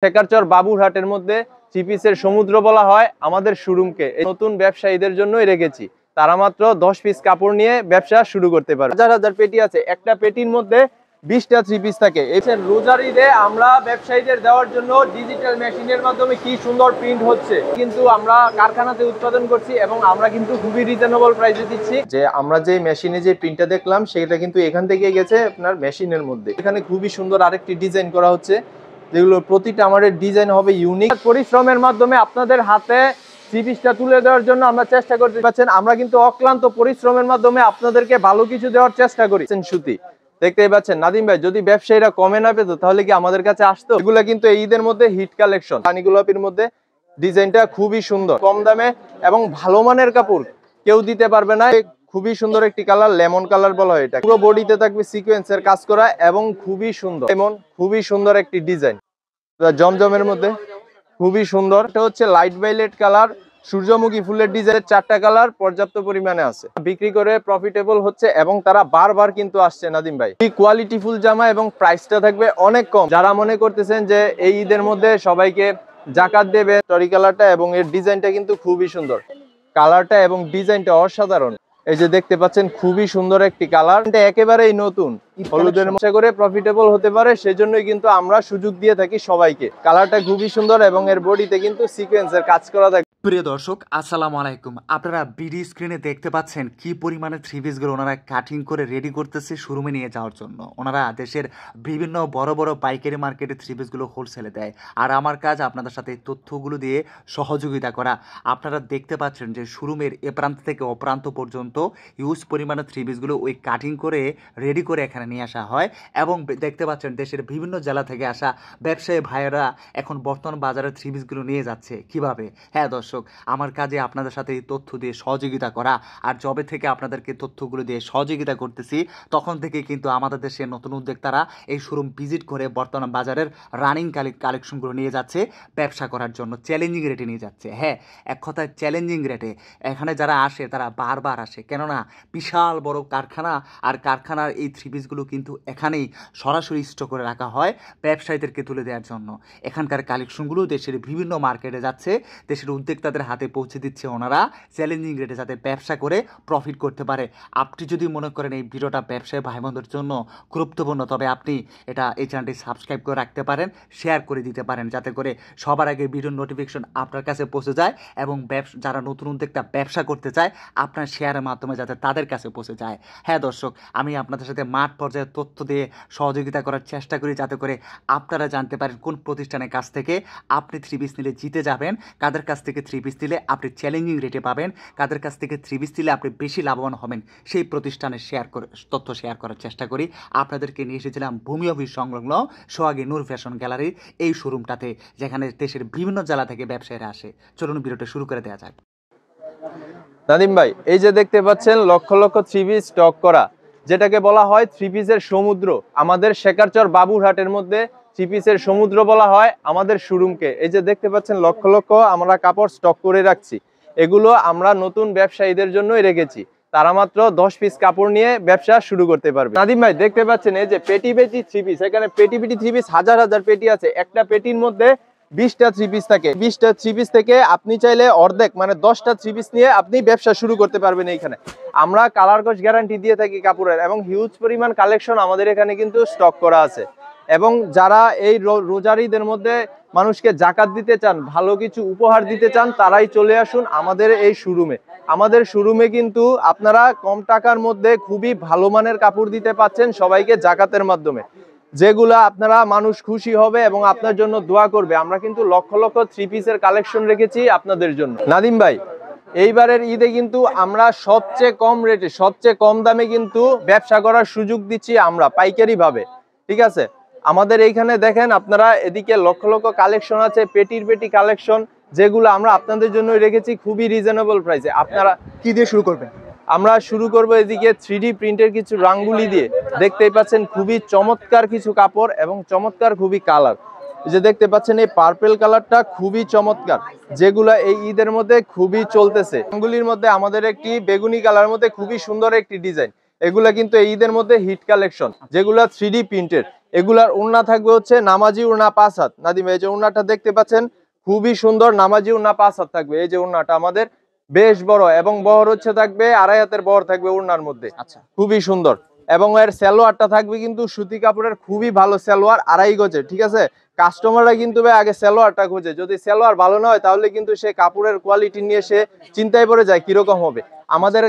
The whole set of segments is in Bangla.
শেখারচর বাবুরহাটের মধ্যে থ্রি পিসের সমুদ্র বলা হয় আমাদের শোরুমকে। নতুন ব্যবসায়ীদের জন্যই রেখেছি, তারা মাত্র 10 পিস কাপড় নিয়ে ব্যবসা শুরু করতে পারে। হাজার হাজার পেটি আছে, একটা পেটির মধ্যে 20টা থ্রি পিস থাকে। রোজার ঈদে আমরা ব্যবসায়ীদের দেওয়ার জন্য ডিজিটাল মেশিনের মাধ্যমে কি সুন্দর প্রিন্ট হচ্ছে, কিন্তু আমরা কারখানাতে উৎপাদন করছি এবং আমরা কিন্তু খুবই রিজনেবল প্রাইসে দিচ্ছি। যে আমরা যে মেশিনে যে প্রিন্টটা দেখলাম সেটা কিন্তু এখান থেকে গেছে আপনার মেশিনের মধ্যে। এখানে খুবই সুন্দর আরেকটি ডিজাইন করা হচ্ছে, যেগুলো প্রতিটা আমাদের ডিজাইন হবে ইউনিক। পরিশ্রমের মাধ্যমে আপনাদের হাতে থ্রি পিসটা তুলে দেওয়ার জন্য আমরা চেষ্টা করতে পারছেন। আমরা কিন্তু অক্লান্ত পরিশ্রমের মাধ্যমে আপনাদেরকে ভালো কিছু দেওয়ার চেষ্টা করি। সুতি দেখতেই পাচ্ছেন। নাদিম ভাই, যদি ব্যবসায়ীরা কমে না পেতো তাহলে কি আমাদের কাছে আসতো? এগুলো কিন্তু এই ঈদের মধ্যে হিট কালেকশন। রানী গোলাপির মধ্যে ডিজাইনটা খুবই সুন্দর, কম দামে এবং ভালো মানের কাপড় কেউ দিতে পারবে না। খুবই সুন্দর একটি কালার, লেমন কালার বলা হয় এটা। পুরো বডিতে থাকবে সিকোয়েন্সের কাজ করা এবং খুবই সুন্দর, এমন খুবই সুন্দর একটি ডিজাইন। জমজমের মধ্যে খুবই সুন্দর। এটা হচ্ছে লাইট ভায়োলেট কালার, সূর্যমুখী ফুলের ডিজাইনের 4টা কালার পর্যাপ্ত পরিমাণে আছে। বিক্রি করে প্রফিটেবল হচ্ছে এবং তারা বারবার কিন্তু আসছে। নাদিম ভাই, এই কোয়ালিটি ফুল জামা এবং প্রাইসটা থাকবে অনেক কম। যারা মনে করতেছেন যে এই ঈদের মধ্যে সবাইকে জাকাত দেবে, টরি কালারটা এবং এর ডিজাইনটা কিন্তু খুবই সুন্দর। কালারটা এবং ডিজাইনটা অসাধারণ। এই যে দেখতে পাচ্ছেন খুবই সুন্দর একটি কালার, এটা একেবারেই নতুন। হলুদের মধ্যে করে প্রফিটেবল হতে পারে, সেজন্যই কিন্তু আমরা সুযোগ দিয়ে থাকি সবাইকে। কালারটা খুবই সুন্দর এবং এর বডিতে কিন্তু সিকোয়েন্সের কাজ করা থাকে। প্রিয় দর্শক, আসসালামু আলাইকুম। আপনারা বিডি স্ক্রিনে দেখতে পাচ্ছেন কি পরিমাণে থ্রি পিসগুলো ওনারা কাটিং করে রেডি করতেছে শোরুমে নিয়ে যাওয়ার জন্য। ওনারা দেশের বিভিন্ন বড় বড় পাইকারি মার্কেটে থ্রি পিসগুলো হোলসেলে দেয়, আর আমার কাজ আপনাদের সাথে এই তথ্যগুলো দিয়ে সহযোগিতা করা। আপনারা দেখতে পাচ্ছেন যে শোরুমের এ প্রান্ত থেকে ও প্রান্ত পর্যন্ত ইউজ পরিমাণে থ্রি পিসগুলো ওই কাটিং করে রেডি করে এখানে নিয়ে আসা হয়। এবং দেখতে পাচ্ছেন দেশের বিভিন্ন জেলা থেকে আসা ব্যবসায়ী ভাইয়েরা এখন বর্তমান বাজারে থ্রি পিসগুলো নিয়ে যাচ্ছে কিভাবে। হ্যাঁ দর্শক, আমার কাজে আপনাদের সাথে এই তথ্য দিয়ে সহযোগিতা করা। আর জবে থেকে আপনাদেরকে তথ্যগুলো দিয়ে সহযোগিতা করতেছি, তখন থেকে কিন্তু আমাদের দেশের নতুন উদ্যোক্তারা এই শোরুম ভিজিট করে বর্তমান বাজারের রানিং কালেকশনগুলো নিয়ে যাচ্ছে ব্যবসা করার জন্য, চ্যালেঞ্জিং রেটে নিয়ে যাচ্ছে। হ্যাঁ, এক কথায় চ্যালেঞ্জিং রেটে। এখানে যারা আসে তারা বারবার আসে, কেননা বিশাল বড় কারখানা, আর কারখানার এই থ্রি পিসগুলো কিন্তু এখানেই সরাসরি স্টক করে রাখা হয় ব্যবসায়ীদেরকে তুলে দেওয়ার জন্য। এখানকার কালেকশনগুলো দেশের বিভিন্ন মার্কেটে যাচ্ছে, দেশের উদ্যোক্তাদের হাতে পৌঁছে দিচ্ছে ওনারা চ্যালেঞ্জিং রেটে, যাতে ব্যবসা করে প্রফিট করতে পারে। আপনি যদি মনে করেন এই ভিডিওটা ব্যবসায়ী ভাই বোনদের জন্য গুরুত্বপূর্ণ, তবে আপনি এই চ্যানেলটি সাবস্ক্রাইব করে রাখতে পারেন, শেয়ার করে দিতে পারেন, যাতে করে সবার আগে ভিডিওর নোটিফিকেশন আপনার কাছে পৌঁছে যায় এবং যারা নতুন উদ্যোক্তা ব্যবসা করতে চায় আপনার শেয়ারের মাধ্যমে যাতে তাদের কাছে পৌঁছে যায়। হ্যাঁ দর্শক, আমি আপনাদের সাথে মাঠ পর্যায়ে তথ্য দিয়ে সহযোগিতা করার চেষ্টা করি, যাতে করে আপনারা জানতে পারেন কোন প্রতিষ্ঠানের কাছ থেকে আপনি থ্রি পিস নিলে জিতে যাবেন, কাদের কাছ থেকে থ্রি পিস দিলে আপনি চ্যালেঞ্জিং রেটে পাবেন, কাদের কাছ থেকে থ্রি পিস দিলে আপনি বেশি লাভবান হবেন, সেই প্রতিষ্ঠানে তথ্য শেয়ার করার চেষ্টা করি। আপনাদেরকে নিয়ে এসেছিলাম ভূমি অফিস সংলগ্ন সোহাগী নূর ফ্যাশন গ্যালারির এই শোরুমটাতে, যেখানে দেশের বিভিন্ন জেলা থেকে ব্যবসায়ীরা আসে। চলুন ভিডিওটা শুরু করে দেওয়া যাক। নাদিম ভাই, এই যে দেখতে পাচ্ছেন lakh lakh three piece stock করা, যেটাকে বলা হয় থ্রি পিসের সমুদ্র। আমাদের শেখারচর বাবুরহাটের মধ্যে থ্রি পিসের সমুদ্র বলা হয় আমাদের শোরুমকে। এই যে দেখতে পাচ্ছেন লক্ষ লক্ষ আমরা কাপড় স্টক করে রাখছি। এগুলো আমরা নতুন ব্যবসায়ীদের জন্যই রেখেছি, তারা মাত্র 10 পিস কাপড় নিয়ে ব্যবসা শুরু করতে পারবে। নাদিম ভাই, দেখতে পাচ্ছেন এই যে পেটি পেটি থ্রি পিস, এখানে পেটি পেটি থ্রি পিস হাজার হাজার পেটি আছে। একটা পেটির মধ্যে 20টা থ্রি পিস থাকে। 20টা থ্রি পিস থেকে আপনি চাইলে অর্ধেক মানে 10টা থ্রি পিস নিয়ে আপনি ব্যবসা শুরু করতে পারবেন। এইখানে আমরা কালার কোশ গ্যারান্টি দিয়ে থাকি কাপড়ের, এবং হিউজ পরিমাণ কালেকশন আমাদের এখানে কিন্তু স্টক করা আছে। এবং যারা এই রোজার ঈদের মধ্যে মানুষকে জাকাত দিতে চান, ভালো কিছু উপহার দিতে চান, তারাই চলে আসুন আমাদের এই শোরুমে। আমাদের শোরুমে কিন্তু আপনারা কম টাকার মধ্যে খুবই ভালো মানের কাপড় দিতে পাচ্ছেন সবাইকে জাকাতের মাধ্যমে, যেগুলা আপনারা মানুষ খুশি হবে এবং আপনার জন্য দোয়া করবে। আমরা কিন্তু লক্ষ লক্ষ থ্রি পিসের কালেকশন রেখেছি আপনাদের জন্য। নাদিম ভাই, এইবারের ঈদে কিন্তু আমরা সবচেয়ে কম রেটে, সবচেয়ে কম দামে কিন্তু ব্যবসা করার সুযোগ দিচ্ছি আমরা পাইকারি ভাবে, ঠিক আছে? আমাদের এইখানে দেখেন আপনারা, এদিকে লক্ষ লক্ষ কালেকশন আছে, পেটির পেটি কালেকশন, যেগুলো আমরা আপনাদের জন্য রেখেছি খুবই রিজনেবল প্রাইসে। আপনারা কি দিয়ে শুরু করবেন? আমরা শুরু করব এদিকে 3D প্রিন্টের কিছু রাঙ্গুলি দিয়ে। দেখতেই পাচ্ছেন খুবই চমৎকার কিছু কাপড় এবং চমৎকার খুবই কালার। এই যে দেখতে পাচ্ছেন এই পার্পল কালারটা খুবই চমৎকার, যেগুলো এই ঈদের মধ্যে খুবই চলতেছে। রাঙ্গুলির মধ্যে আমাদের একটি বেগুনি কালার মধ্যে খুবই সুন্দর একটি ডিজাইন, এগুলা কিন্তু এই ঈদের মধ্যে হিট কালেকশন, যেগুলা 3D প্রিন্টেড। এগুলার ওড়না থাকবে হচ্ছে নামাজি ওড়না 5 হাত। নাদিম এই যে ওড়নাটা দেখতে পাচ্ছেন, খুবই সুন্দর নামাজি ওড়না 5 হাত থাকবে। এই যে ওড়নাটা আমাদের বেশ বড় এবং বহর হচ্ছে থাকবে 2.5 হাতের বহর থাকবে ওড়নার মধ্যে। আচ্ছা, খুবই সুন্দর। এবং এর সালোয়ারটা থাকবে কিন্তু সুতি কাপড়ের, খুবই ভালো সালোয়ার, 2.5 গজের। ঠিক আছে, কাস্টমাররা কিন্তু ভাই আগে সালোয়ারটা খোঁজে, যদি সালোয়ার ভালো না হয় তাহলে কিন্তু সে কাপড়ের কোয়ালিটি নিয়ে সে চিন্তায় পড়ে যায় কিরকম হবে। আমাদের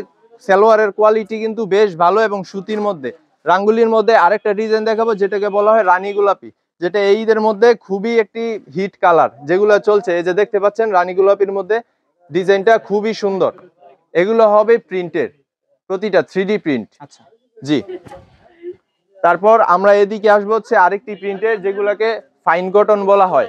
সালোয়ারের কোয়ালিটি কিন্তু বেশ ভালো এবং সুতির মধ্যে। রাঙ্গুলির মধ্যে আরেকটা ডিজাইন দেখাবো যেটাকে বলা হয় রানী গোলাপি, যেটা এই ঈদের মধ্যে খুবই একটি হিট কালার, যেগুলো চলছে। এই যে দেখতে পাচ্ছেন রানী গোলাপির মধ্যে ডিজাইনটা খুবই সুন্দর। এগুলো হবে প্রিন্টের, প্রতিটা 3D প্রিন্ট। আচ্ছা, জি। তারপর আমরা এদিকে আসবো হচ্ছে আরেকটি প্রিন্টের, যেগুলোকে ফাইন কটন বলা হয়,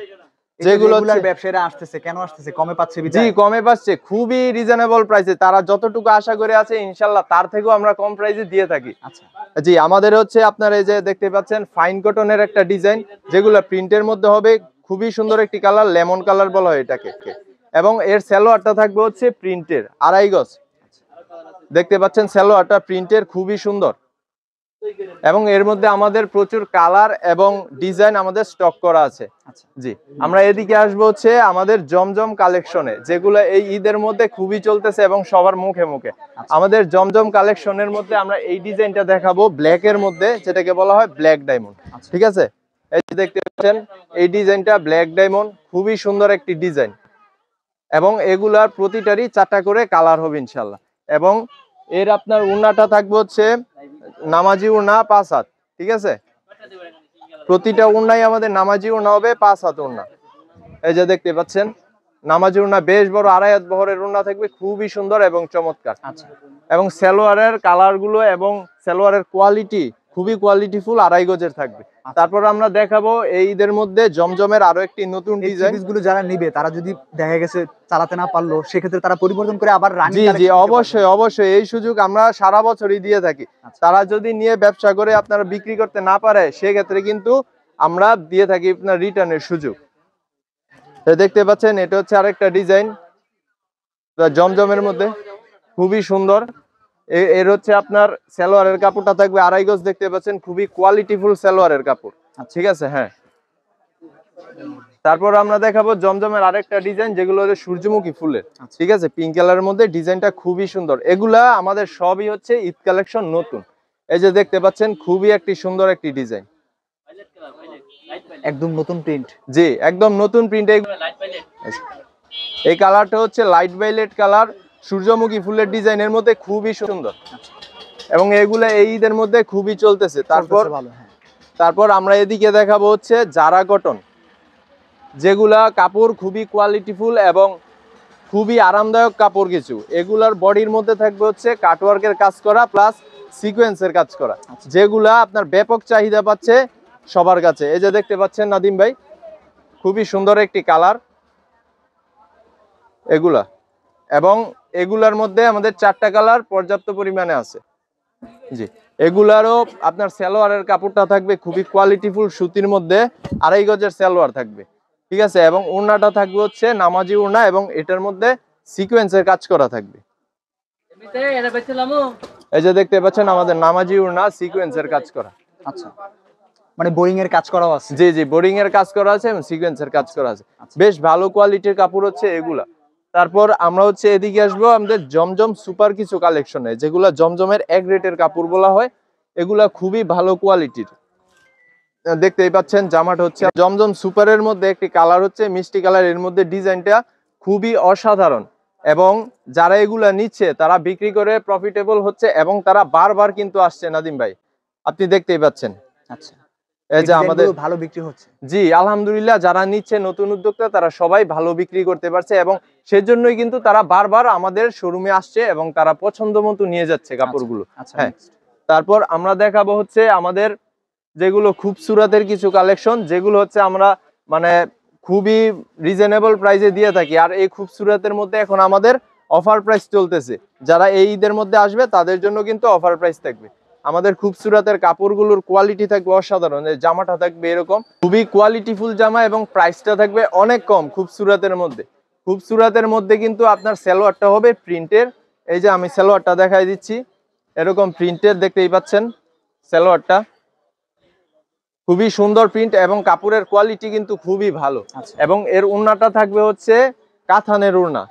যেগুলো ব্যবসায়ীরা আসতেছে, কেন আসতেছে? কমে পাচ্ছে জি বিধায়? কমে পাচ্ছে, খুবই রিজনেবল প্রাইসে। তারা যতটুকু আশা করে আছে ইনশাল্লাহ তার থেকেও আমরা কম প্রাইসে দিয়ে থাকি। আচ্ছা, জি, আমাদের হচ্ছে আপনার এই যে দেখতে পাচ্ছেন ফাইন কটনের একটা ডিজাইন, যেগুলো প্রিন্টের মধ্যে হবে, খুবই সুন্দর একটি কালার, লেমন কালার বলা হয় এটাকে। এবং এর সালোয়ারটা থাকবে হচ্ছে প্রিন্টের 2.5 গজ। দেখতে পাচ্ছেন সালোয়ারটা প্রিন্টের, খুবই সুন্দর। এবং এর মধ্যে আমাদের প্রচুর কালার এবং ডিজাইন আমাদের স্টক করা আছে। আচ্ছা, জি, আমরা এদিকে আসবো হচ্ছে আমাদের জমজম কালেকশনে, যেগুলো এই ঈদের মধ্যে খুবই চলতেছে এবং সবার মুখে মুখে। আমাদের জমজম কালেকশনের মধ্যে আমরা এই ডিজাইনটা দেখাবো ব্ল্যাক এর মধ্যে, যেটাকে বলা হয় ব্ল্যাক ডায়মন্ড। ঠিক আছে, এই যে দেখতে পাচ্ছেন এই ডিজাইনটা ব্ল্যাক ডায়মন্ড, খুবই সুন্দর একটি ডিজাইন। এবং এগুলার প্রতিটারই 4টা করে কালার হবে ইনশাল্লাহ। এবং এর আপনার ওড়নাটা থাকবে হচ্ছে নামাজি ওড়না 5 হাত। ঠিক আছে, প্রতিটা ওড়নাই আমাদের নামাজি ওড়না হবে 5 হাত ওড়না। এই যে দেখতে পাচ্ছেন নামাজি ওড়না বেশ বড়, 2.5 হাত বহরের ওড়না থাকবে, খুবই সুন্দর এবং চমৎকার। আচ্ছা, এবং সালোয়ারের কালার গুলো এবং সালোয়ারের কোয়ালিটি খুবই কোয়ালিটিফুল, 2.5 গজের থাকবে। তারপর আমরা দেখাবো এই ঈদের মধ্যে জমজমের আরো একটি নতুন ডিজাইন। গুলো যারা নিবে তারা যদি দেখা গেছে চালাতে না পারলো, সেক্ষেত্রে তারা পরিবর্তন করে আবার রানী জি জি, অবশ্যই অবশ্যই, এই সুযোগ আমরা সারা বছরই দিয়ে থাকি। তারা যদি নিয়ে ব্যবসা করে আপনারা বিক্রি করতে না পারে, সেক্ষেত্রে কিন্তু আমরা দিয়ে থাকি আপনার রিটার্নের সুযোগ। দেখতে পাচ্ছেন এটা হচ্ছে আরেকটা ডিজাইন জমজমের মধ্যে, খুবই সুন্দর। এর হচ্ছে আপনার সালোয়ারের কাপড়টা থাকবে 2.5 গজ। দেখতে পাচ্ছেন খুবই কোয়ালিটিফুল সালোয়ারের কাপড়। ঠিক আছে, হ্যাঁ। তারপর আমরা দেখাবো জমজমের আরেকটা ডিজাইন, যেগুলো হচ্ছে সূর্যমুখী ফুলের। ঠিক আছে, পিঙ্ক কালারের মধ্যে ডিজাইনটা খুবই সুন্দর। এগুলা আমাদের সবই হচ্ছে ঈদ কালেকশন নতুন। এই যে দেখতে পাচ্ছেন খুবই একটি সুন্দর একটি ডিজাইন, একদম নতুন প্রিন্ট। জি একদম নতুন প্রিন্ট। এই কালারটা হচ্ছে লাইট ভায়োলেট কালার, সূর্যমুখী ফুলের ডিজাইনের মধ্যে, খুবই সুন্দর। এবং এগুলা এই ঈদের মধ্যে খুবই চলতেছে। তারপর আমরা এদিকে দেখাবো হচ্ছে জারা কটন, যেগুলা কাপড় খুবই কোয়ালিটিফুল এবং খুবই আরামদায়ক কাপড় কিছু। এগুলার বডির মধ্যে থাকবে হচ্ছে কাটওয়ার্কের কাজ করা প্লাস সিকোয়েন্সের কাজ করা, যেগুলা আপনার ব্যাপক চাহিদা পাচ্ছে সবার কাছে। এই যে দেখতে পাচ্ছেন নাদিম ভাই, খুবই সুন্দর একটি কালার এগুলা। এবং এগুলার মধ্যে আমাদের 4টা কালার পর্যাপ্ত পরিমাণে আছে। জি, এগুলারও আপনার সালোয়ারের কাপড়টা থাকবে খুবই কোয়ালিটিফুল সুতির মধ্যে, 2.5 গজের সালোয়ার থাকবে। ঠিক আছে, এবং ওড়নাটা থাকবে হচ্ছে নামাজি ওড়না এবং এটার মধ্যে সিকোয়েন্সের কাজ করা থাকবে। এই যে দেখতে পাচ্ছেন আমাদের নামাজি ওড়না সিকোয়েন্সের কাজ করা। আচ্ছা, মানে বোরিং এর কাজ করাও আছে? জি জি, বোরিং এর কাজ করা আছে এবং সিকোয়েন্সের কাজ করা আছে। বেশ ভালো কোয়ালিটির কাপড় হচ্ছে এগুলা। তারপর আমরা হচ্ছে এদিকে আসবো আমাদের জমজম সুপার কিছু কালেকশনে, যেগুলা জমজমের এক রেটের কাপড় বলা হয়। এগুলা খুবই ভালো কোয়ালিটির। দেখতেই পাচ্ছেন জামাটা হচ্ছে জমজম সুপারের মধ্যে একটি কালার হচ্ছে মিষ্টি কালার, এর মধ্যে ডিজাইনটা খুবই অসাধারণ। এবং যারা এগুলা নিচ্ছে তারা বিক্রি করে প্রফিটেবল হচ্ছে এবং তারা বারবার কিন্তু আসছে। নাদিম ভাই আপনি দেখতেই পাচ্ছেন। আচ্ছা, এই যে আমাদের ভালো বিক্রি হচ্ছে। জি আলহামদুলিল্লাহ, যারা নিচ্ছে নতুন উদ্যোক্তা তারা সবাই ভালো বিক্রি করতে পারছে এবং সেজন্যই কিন্তু তারা বারবার আমাদের শোরুমে আসছে এবং তারা পছন্দ মতো নিয়ে যাচ্ছে কাপড়গুলো। হ্যাঁ, তারপর আমরা দেখাবো হচ্ছে আমাদের যেগুলো খুবসুরতের কিছু কালেকশন, যেগুলো হচ্ছে আমরা মানে খুবই রিজনেবল প্রাইসে দিয়ে থাকি। আর এই খুবসুরতের মধ্যে এখন আমাদের অফার প্রাইস চলতেছে, যারা এই ঈদের মধ্যে আসবে তাদের জন্য কিন্তু অফার প্রাইস থাকবে। আমাদের খুবসুরতের কাপড়গুলোর কোয়ালিটি থাকবে অসাধারণ। এই জামাটা থাকবে এরকম খুবই কোয়ালিটিফুল জামা এবং প্রাইসটা থাকবে অনেক কম খুবসুরতের মধ্যে। খুবসুরতের মধ্যে কিন্তু আপনার সালোয়ারটা হবে প্রিন্টের। এই যে আমি সালোয়ারটা দেখাই দিচ্ছি, এরকম প্রিন্টের দেখতেই পাচ্ছেন সালোয়ারটা, খুবই সুন্দর প্রিন্ট এবং কাপড়ের কোয়ালিটি কিন্তু খুবই ভালো। আচ্ছা। এবং এর ওড়নাটা থাকবে হচ্ছে কাতানের ওড়না,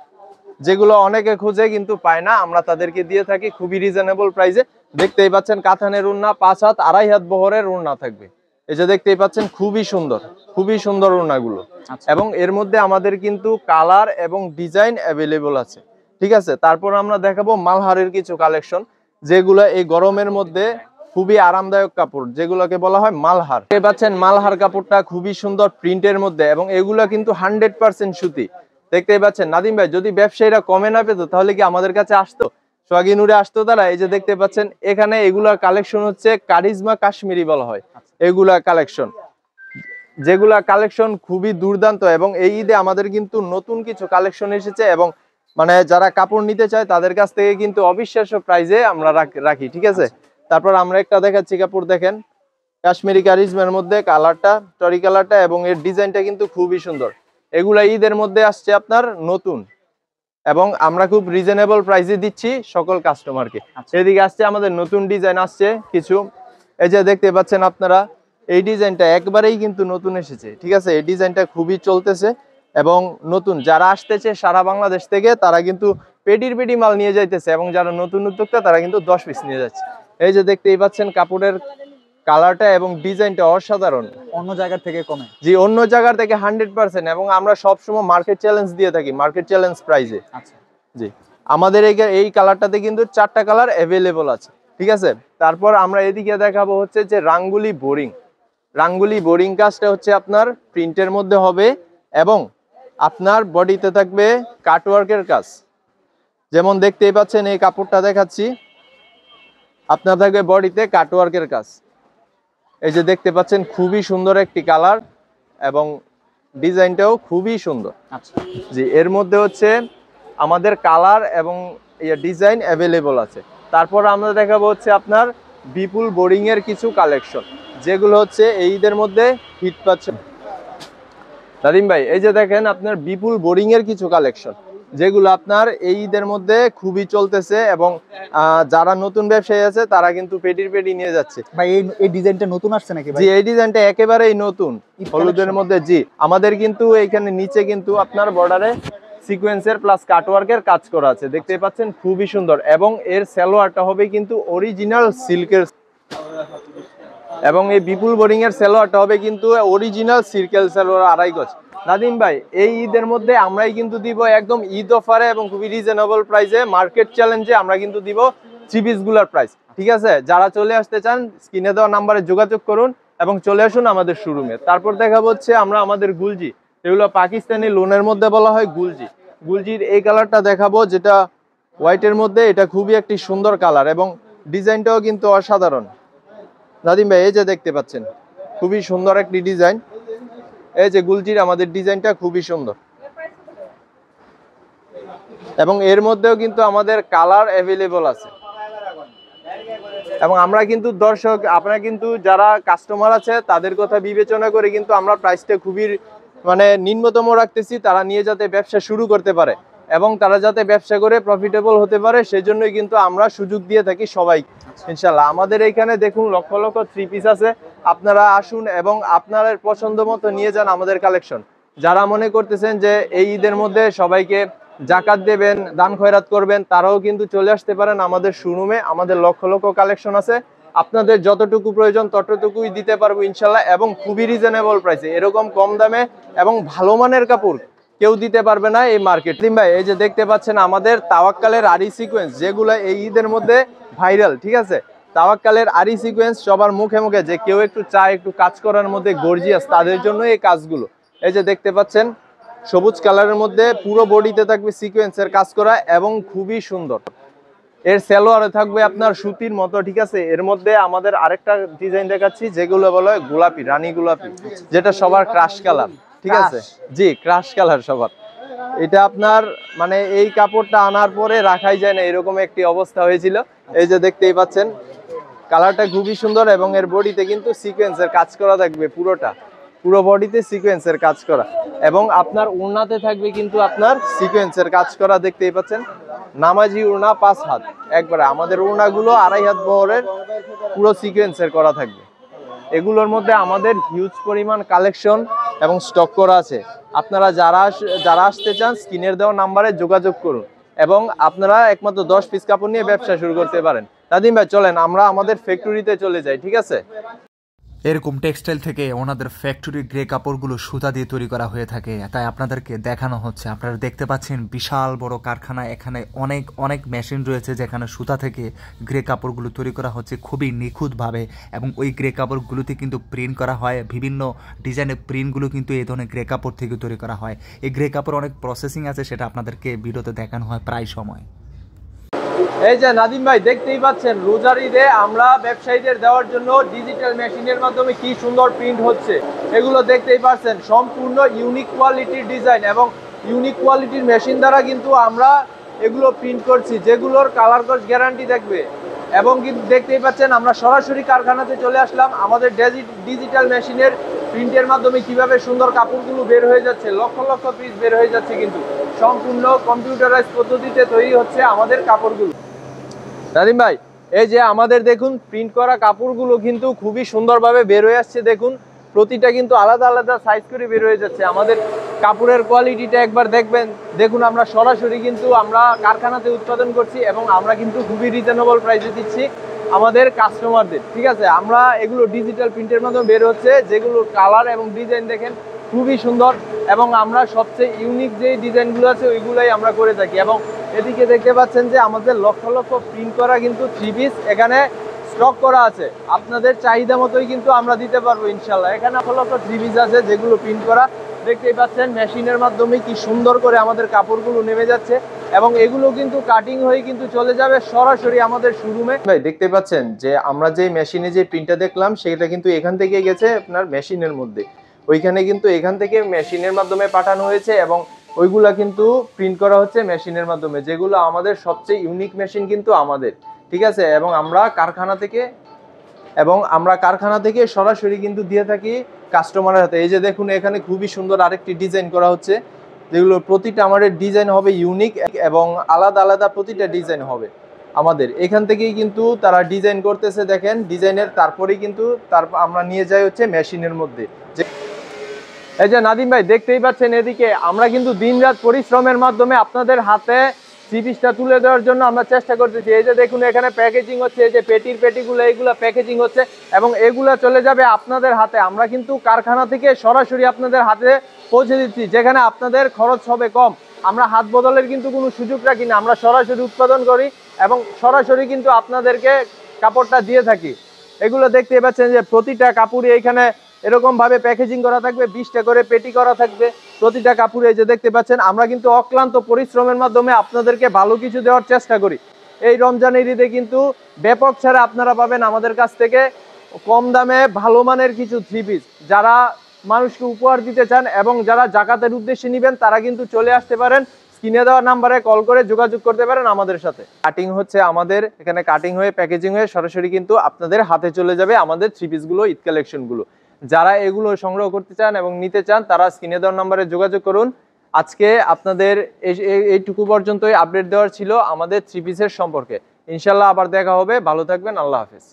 যেগুলো অনেকে খুঁজে কিন্তু পায় না, আমরা তাদেরকে দিয়ে থাকি খুবই রিজনেবল প্রাইসে। দেখতেই পাচ্ছেন কাতানের ওড়না, 5 হাত 2.5 হাত বহরের ওড়না থাকবে। এই যে দেখতেই পাচ্ছেন খুবই সুন্দর ওড়নাগুলো। আচ্ছা। এবং এর মধ্যে আমাদের কিন্তু কালার এবং ডিজাইন অ্যাভেলেবল আছে, ঠিক আছে। তারপর আমরা দেখাবো মালহারের কিছু কালেকশন, যেগুলো এই গরমের মধ্যে খুবই আরামদায়ক কাপড়, যেগুলোকে বলা হয় মালহার। দেখতে পাচ্ছেন মালহার কাপড়টা খুবই সুন্দর প্রিন্টের মধ্যে, এবং এগুলো কিন্তু 100% সুতি। দেখতেই পাচ্ছেন নাদিম ভাই, যদি ব্যবসায়ীরা কমে না পেতো তাহলে কি আমাদের কাছে আসতো? সোহাগীনুরে আসতো তারা। এই যে দেখতে পাচ্ছেন এখানে এগুলা কালেকশন হচ্ছে কারিজমা কাশ্মীরি বলা হয় এগুলা কালেকশন, যেগুলা কালেকশন খুবই দুর্দান্ত। এবং এই ঈদে আমাদের কিন্তু নতুন কিছু কালেকশন এসেছে, এবং মানে যারা কাপড় নিতে চায় তাদের কাছ থেকে কিন্তু অবিশ্বাস্য প্রাইজে আমরা রাখি, ঠিক আছে। তারপর আমরা একটা দেখাচ্ছি কাপড়, দেখেন কাশ্মীরি কারিজমার মধ্যে কালারটা, টরি কালারটা, এবং এর ডিজাইনটা কিন্তু খুবই সুন্দর। এগুলা ঈদের মধ্যে আসছে আপনার নতুন, এবং আমরা খুব রিজনেবল প্রাইসে দিচ্ছি সকল কাস্টমারকে। এদিকে আসছে আমাদের নতুন ডিজাইন আসছে কিছু, এই যে দেখতে পাচ্ছেন আপনারা, এই ডিজাইনটা একবারেই কিন্তু নতুন এসেছে, ঠিক আছে। এই ডিজাইনটা খুবই চলতেছে এবং নতুন, যারা আসতেছে সারা বাংলাদেশ থেকে তারা কিন্তু পেটি মাল নিয়ে যাইতেছে, এবং যারা নতুন উদ্যোক্তা তারা কিন্তু 10 পিস নিয়ে যাচ্ছে। এই যে দেখতেই পাচ্ছেন কাপড়ের কালারটা এবং ডিজাইনটা অসাধারণ, অন্য জায়গা থেকে কমে। জি, অন্য জায়গার থেকে 100%। এবং আমরা সবসময় মার্কেট চ্যালেঞ্জ দিয়ে থাকি, মার্কেট চ্যালেঞ্জ প্রাইসে। আচ্ছা। জি, আমাদের এই কালারটাতে কিন্তু 4টা কালার অ্যাভেলেবল আছে, ঠিক আছে। তারপর আমরা এদিকে দেখাবো হচ্ছে যে রাঙ্গুলি বোরিং কাজটা হচ্ছে আপনার প্রিন্টের মধ্যে হবে, এবং আপনার বডিতে থাকবে কাটওয়ার্কের কাজ। যেমন দেখতেই পাচ্ছেন এই কাপড়টা দেখাচ্ছি, আপনার থাকবে বডিতে কাটওয়ার্কের কাজ। এই যে দেখতে পাচ্ছেন খুবই সুন্দর একটি কালার, এবং ডিজাইনটাও খুবই সুন্দর। আচ্ছা। জি, এর মধ্যে হচ্ছে আমাদের কালার এবং ডিজাইন অ্যাভেলেবল আছে। তারপর আমরা দেখাবো হচ্ছে আপনার বিপুল বোরিং এর কিছু কালেকশন, যেগুলো হচ্ছে এই ঈদের মধ্যে হিট পাচ্ছে। নাদিম ভাই, এই যে দেখেন আপনার বিপুল বোরিং এর কিছু কালেকশন, যেগুলো আপনার এই ঈদের মধ্যে খুবই চলতেছে, এবং যারা নতুন ব্যবসায়ী আছে তারা কিন্তু পেটি নিয়ে যাচ্ছে। ভাই এই ডিজাইনটা নতুন আসছে নাকি ভাই? জি, এই ডিজাইনটা একেবারেই নতুন, হলুদের মধ্যে। জি, আমাদের কিন্তু এইখানে নিচে কিন্তু আপনার বর্ডারে সিকোয়েন্সের প্লাস কাটওয়ার্কের কাজ করা আছে, দেখতে পাচ্ছেন খুবই সুন্দর। এবং এর সালোয়ারটা হবে কিন্তু অরিজিনাল সিল্কের, এবং এই বিপুল বোরিং এর সালোয়ারটা হবে কিন্তু অরিজিনাল সিল্কের সালোয়ার, 2.5 গজ। নাদিম ভাই, এই ঈদের মধ্যে আমরাই কিন্তু দিব একদম ঈদ অফারে এবং খুবই রিজনেবল প্রাইসে, মার্কেট চ্যালেঞ্জে আমরা কিন্তু দিব 3 পিস গুলার প্রাইস, ঠিক আছে। যারা চলে আসতে চান স্ক্রিনে দেওয়া নাম্বারে যোগাযোগ করুন এবং চলে আসুন আমাদের শোরুমে। তারপর দেখাবো হচ্ছে আমরা আমাদের গুলজি, এগুলো পাকিস্তানি লোনের মধ্যে বলা হয় গুলজির এই কালারটা দেখাবো, যেটা হোয়াইটের মধ্যে। এটা খুবই একটি সুন্দর কালার, এবং ডিজাইনটাও কিন্তু অসাধারণ। নাদিম ভাই, এই যে দেখতে পাচ্ছেন খুবই সুন্দর একটি ডিজাইন, এই যে গুলজির আমাদের ডিজাইনটা খুবই সুন্দর, এবং এর মধ্যেও কিন্তু আমাদের কালার অ্যাভেলেবল আছে। এবং আমরা কিন্তু দর্শক, আপনারা কিন্তু যারা কাস্টমার আছে তাদের কথা বিবেচনা করে কিন্তু আমরা প্রাইসটা খুবই মানে নিম্নতম রাখতেছি, তারা নিয়ে যাতে ব্যবসা শুরু করতে পারে এবং তারা যাতে ব্যবসা করে প্রফিটেবল হতে পারে, সেজন্যই কিন্তু আমরা সুযোগ দিয়ে থাকি সবাই ইনশাল্লাহ। আমাদের এইখানে দেখুন লক্ষ লক্ষ 3 পিস আছে, আপনারা আসুন এবং আপনাদের পছন্দ মতো নিয়ে যান আমাদের কালেকশন। যারা মনে করতেছেন যে এই ঈদের মধ্যে সবাইকে জাকাত দেবেন, দান খয়রাত করবেন, তারাও কিন্তু চলে আসতে পারেন আমাদের শোরুমে। আমাদের লক্ষ লক্ষ কালেকশন আছে, আপনাদের যতটুকু প্রয়োজন ততটুকুই দিতে পারবো ইনশাল্লাহ, এবং খুবই রিজনেবল প্রাইসে। এরকম কম দামে এবং ভালো মানের কাপড় কেউ দিতে পারবে না এই মার্কেট। ভাই, এই যে দেখতে পাচ্ছেন আমাদের তাওয়াক্কালের আরি সিকোয়েন্স, যেগুলো এই ঈদের মধ্যে ভাইরাল, ঠিক আছে। তাওয়াক্কালের আরি সিকোয়েন্স সবার মুখে মুখে, যে কেউ একটু চায় একটু কাজ করার মধ্যে গর্জিয়াস, তাদের জন্য এই কাজগুলো। এই যে দেখতে পাচ্ছেন সবুজ কালারের মধ্যে পুরো বডিতে থাকবে সিকোয়েন্সের কাজ করা এবং খুবই সুন্দর। এর সালোয়ারে থাকবে আপনার সুতির মতো, ঠিক আছে। এর মধ্যে আমাদের আরেকটা ডিজাইন দেখাচ্ছি, যেগুলো বলা হয় গোলাপি, রানী গোলাপি, যেটা সবার ক্রাশ কালার, ঠিক আছে। জি, ক্রাশ কালার সবার। এটা আপনার মানে এই কাপড়টা আনার পরে রাখাই যায় না, এরকম একটি অবস্থা হয়েছিল। এই যে দেখতেই পাচ্ছেন, কালারটা খুবই সুন্দর এবং এর বডিতে কিন্তু সিকোয়েন্সের কাজ করা থাকবে পুরোটা। পুরো বডিতে সিকোয়েন্সের কাজ করা, এবং আপনার ওড়নাতে থাকবে কিন্তু আপনার সিকোয়েন্সের কাজ করা, দেখতেই পাচ্ছেন নামাজি ওড়না 5 হাত একবারে। আমাদের ওড়নাগুলো 2.5 হাত বহরের, পুরো সিকোয়েন্সের করা থাকবে। এগুলোর মধ্যে আমাদের হিউজ পরিমাণ কালেকশন এবং স্টক করা আছে। আপনারা যারা আসতে চান স্ক্রিনের দেওয়া নাম্বারে যোগাযোগ করুন, এবং আপনারা একমাত্র 10 পিস কাপড় নিয়ে ব্যবসা শুরু করতে পারেন। নাদিম ভাই চলেন আমরা আমাদের ফ্যাক্টরিতে চলে যাই, ঠিক আছে? এরকম টেক্সটাইল থেকে ওনাদের ফ্যাক্টরি গ্রে কাপড়গুলো সুতা দিয়ে তৈরি করা হয়ে থাকে, তাই আপনাদেরকে দেখানো হচ্ছে। আপনারা দেখতে পাচ্ছেন বিশাল বড় কারখানা, এখানে অনেক অনেক মেশিন রয়েছে যেখানে সুতা থেকে গ্রে কাপড়গুলো তৈরি করা হচ্ছে খুবই নিখুঁতভাবে, এবং ওই গ্রে কাপড়গুলোতে কিন্তু প্রিন্ট করা হয়, বিভিন্ন ডিজাইনের প্রিন্টগুলো কিন্তু এই ধরনের গ্রে কাপড় থেকে তৈরি করা হয়। এই গ্রে কাপড় অনেক প্রসেসিং আছে, সেটা আপনাদেরকে ভিডিওতে দেখানো হয় প্রায় সময়। এই যে নাদিম ভাই দেখতেই পাচ্ছেন রোজার ঈদে আমরা ব্যবসায়ীদের দেওয়ার জন্য ডিজিটাল মেশিনের মাধ্যমে কি সুন্দর প্রিন্ট হচ্ছে, এগুলো দেখতেই পাচ্ছেন সম্পূর্ণ ইউনিক কোয়ালিটির ডিজাইন এবং ইউনিক কোয়ালিটির মেশিন দ্বারা কিন্তু আমরা এগুলো প্রিন্ট করছি, যেগুলোর কালার কোর্স গ্যারান্টি থাকবে। এবং কিন্তু দেখতেই পাচ্ছেন আমরা সরাসরি কারখানাতে চলে আসলাম, আমাদের ডিজিটাল মেশিনের প্রিন্টের মাধ্যমে কিভাবে সুন্দর কাপড়গুলো বের হয়ে যাচ্ছে, লক্ষ লক্ষ পিস বের হয়ে যাচ্ছে, কিন্তু সম্পূর্ণ কম্পিউটারাইজ পদ্ধতিতে তৈরি হচ্ছে আমাদের কাপড়গুলো। নাদিম ভাই এই যে আমাদের দেখুন প্রিন্ট করা কাপড়গুলো কিন্তু খুবই সুন্দরভাবে বের হয়ে আসছে, দেখুন প্রতিটা কিন্তু আলাদা আলাদা সাইজ করে বের হয়ে যাচ্ছে। আমাদের কাপড়ের কোয়ালিটিটা একবার দেখবেন, দেখুন আমরা সরাসরি কিন্তু আমরা কারখানাতে উৎপাদন করছি এবং আমরা কিন্তু খুবই রিজনেবল প্রাইসে দিচ্ছি আমাদের কাস্টমারদের, ঠিক আছে? আমরা এগুলো ডিজিটাল প্রিন্টের মাধ্যমে বের হচ্ছে, যেগুলো কালার এবং ডিজাইন দেখেন খুবই সুন্দর, এবং আমরা সবচেয়ে ইউনিক যে ডিজাইনগুলো আছে ওইগুলোই আমরা করে থাকি। এবং এদিকে দেখতে পাচ্ছেন যে আমাদের লক্ষ লক্ষ প্রিন্ট করা কিন্তু 3 পিস এখানে স্টক করা আছে, আপনাদের চাহিদা মতোই কিন্তু আমরা দিতে পারবো ইনশাল্লাহ। এখানে লক্ষ লক্ষ 3 পিস আছে যেগুলো প্রিন্ট করা, দেখতেই পাচ্ছেন মেশিনের মাধ্যমে কি সুন্দর করে আমাদের কাপড়গুলো নেমে যাচ্ছে, এবং এগুলো কিন্তু কাটিং হয়ে কিন্তু চলে যাবে সরাসরি আমাদের শোরুমে। ভাই দেখতে পাচ্ছেন যে আমরা যে মেশিনে যে প্রিন্টটা দেখলাম সেটা কিন্তু এখান থেকে গেছে আপনার মেশিনের মধ্যে, ওইখানে কিন্তু এখান থেকে মেশিনের মাধ্যমে পাঠানো হয়েছে, এবং ওইগুলা কিন্তু প্রিন্ট করা হচ্ছে মেশিনের মাধ্যমে, যেগুলো আমাদের সবচেয়ে ইউনিক মেশিন কিন্তু আমাদের, ঠিক আছে? এবং আমরা কারখানা থেকে সরাসরি কিন্তু দিয়ে থাকি কাস্টমারের হাতে। এই যে দেখুন এখানে খুবই সুন্দর আরেকটি ডিজাইন করা হচ্ছে, যেগুলো প্রতিটা আমাদের ডিজাইন হবে ইউনিক এবং আলাদা আলাদা প্রতিটা ডিজাইন হবে আমাদের। এখান থেকেই কিন্তু তারা ডিজাইন করতেছে, দেখেন ডিজাইনের, তারপরেই কিন্তু আমরা নিয়ে যাই হচ্ছে মেশিনের মধ্যে। এই যে নাদিম ভাই দেখতেই পাচ্ছেন এদিকে আমরা কিন্তু দিনরাত পরিশ্রমের মাধ্যমে আপনাদের হাতে চিপিসটা তুলে দেওয়ার জন্য আমরা চেষ্টা করতেছি। এই যে দেখুন এখানে প্যাকেজিং হচ্ছে, এই যে পেটিগুলো এইগুলো প্যাকেজিং হচ্ছে এবং এগুলো চলে যাবে আপনাদের হাতে। আমরা কিন্তু কারখানা থেকে সরাসরি আপনাদের হাতে পৌঁছে দিচ্ছি, যেখানে আপনাদের খরচ হবে কম। আমরা হাত বদলের কিন্তু কোনো সুযোগ রাখি না, আমরা সরাসরি উৎপাদন করি এবং সরাসরি কিন্তু আপনাদেরকে কাপড়টা দিয়ে থাকি। এগুলো দেখতে পাচ্ছেন যে প্রতিটা কাপড়ই এইখানে এরকম ভাবে প্যাকেজিং করা থাকবে, 20টা করে পেটি করা থাকবে প্রতিটা কাপড়ে। এই যে দেখতে পাচ্ছেন আমরা কিন্তু অক্লান্ত পরিশ্রমের মাধ্যমে আপনাদেরকে ভালো কিছু দেওয়ার চেষ্টা করি। এই রমজানের ঈদে কিন্তু ব্যাপক ছাড়া আপনারা পাবেন আমাদের কাছ থেকে কম দামে ভালো মানের কিছু 3 পিস। যারা মানুষকে উপহার দিতে চান এবং যারা জাকাতের উদ্দেশ্যে নেবেন তারা কিন্তু চলে আসতে পারেন, স্ক্রিনে দেওয়া নাম্বারে কল করে যোগাযোগ করতে পারেন আমাদের সাথে। কাটিং হচ্ছে আমাদের এখানে, কাটিং হয়ে প্যাকেজিং হয়ে সরাসরি কিন্তু আপনাদের হাতে চলে যাবে আমাদের 3 পিসগুলো, ঈদ কালেকশনগুলো। যারা এগুলো সংগ্রহ করতে চান এবং নিতে চান তারা স্ক্রিনে দেওয়া নাম্বারে যোগাযোগ করুন। আজকে আপনাদের এইটুকু পর্যন্তই আপডেট দেওয়ার ছিল আমাদের 3 পিসের সম্পর্কে। ইনশাল্লাহ আবার দেখা হবে, ভালো থাকবেন, আল্লাহ হাফেজ।